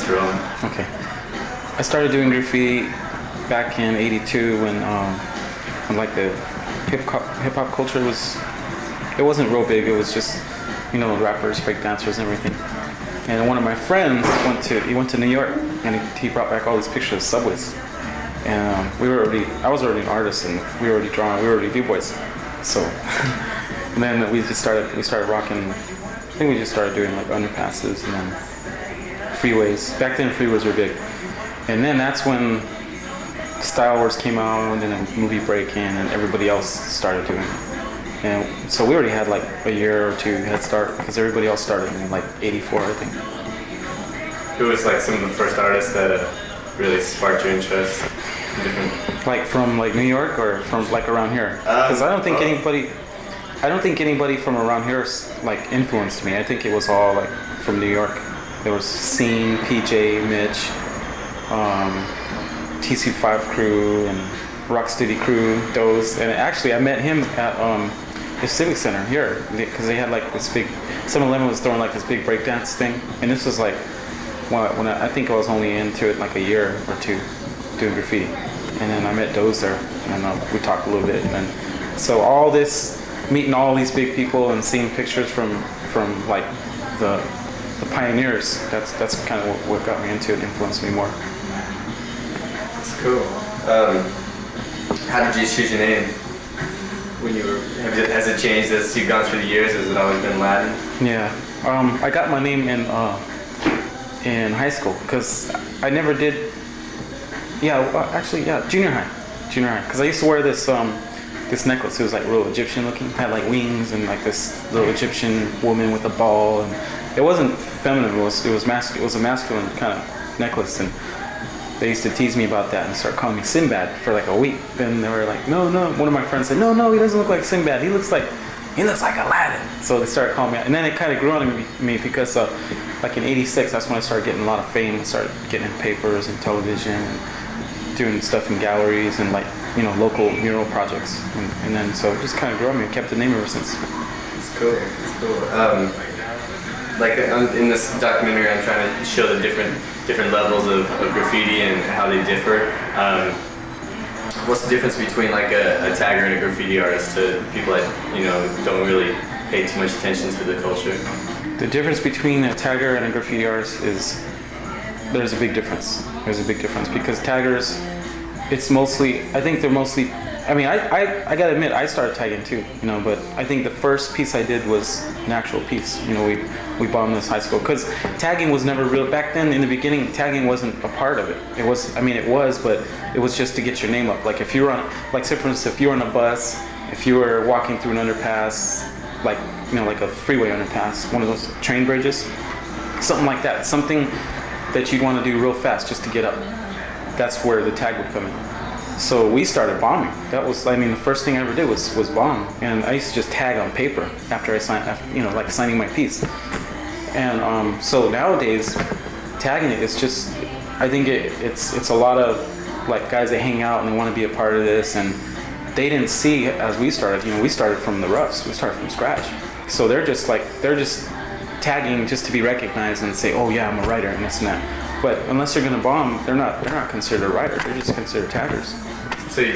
us rolling. Okay. I started doing graffiti back in '82 when like the hip hop culture it wasn't real big. It was just, rappers, break dancers, and everything. And one of my friends went to New York, and he brought back all these pictures of subways. And I was already an artist, and we were already drawing. We were already b-boys. So, and then we started rocking. I think we just started doing like underpasses and then freeways. Back then, freeways were big. And then that's when Style Wars came out, and then a movie break-in, and everybody else started doing it. And so we already had like a year or two head start because everybody else started in like '84, I think. Who was like some of the first artists that really sparked your interest? Like from like New York or from like around here? Because I don't think anybody from around here like influenced me. I think it was all like from New York. There was Scene, PJ, Mitch, TC5 crew, and Rocksteady crew, those. And actually I met him at the Civic Center here because they had like this big, 7-Eleven was throwing like this big breakdance thing, and this was like when I think I was only into it like a year or two doing graffiti, and then I met Doze there, and we talked a little bit, and then so all this, meeting all these big people and seeing pictures from like the pioneers, that's kind of what got me into it, influenced me more. That's cool. How did you choose your name? Has it changed as you've gone through the years? Has it always been Alladin? Yeah, I got my name in high school because I never did. Junior high. Because I used to wear this necklace. It was like real Egyptian looking. It had like wings and like this little Egyptian woman with a ball, and it wasn't feminine. It was masculine. It was a masculine kind of necklace, and they used to tease me about that and start calling me Sinbad for like a week. Then they were like, no. One of my friends said, no, he doesn't look like Sinbad. He looks like Alladin. So they started calling me, and then it kind of grew on me because like in '86, that's when I started getting a lot of fame. I started getting in papers and television and doing stuff in galleries and like local mural projects, and then so it just kind of grew on me. I kept the name ever since. It's cool. Like in this documentary, I'm trying to show the different levels of graffiti and how they differ. What's the difference between like a tagger and a graffiti artist to people that don't really pay too much attention to the culture? The difference between a tagger and a graffiti artist is there's a big difference. There's a big difference because taggers, I mean, I gotta admit, I started tagging too, but I think the first piece I did was an actual piece. We bombed this high school because tagging was never real. Back then, in the beginning, tagging wasn't a part of it. It was, but it was just to get your name up. Like if you were on, like say for instance, if you were on a bus, if you were walking through an underpass, like a freeway underpass, one of those train bridges, something like that, something that you'd want to do real fast just to get up. That's where the tag would come in. So we started bombing. That was, the first thing I ever did was bomb. And I used to just tag on paper after I signed, like signing my piece. And so nowadays, tagging it, it's just, I think it's a lot of like guys that hang out and they want to be a part of this, and they didn't see as we started. We started from the roughs. We started from scratch. So they're just tagging just to be recognized and say, oh yeah, I'm a writer and this and that. But unless they're gonna bomb, they're not considered a writer. They're just considered taggers. So you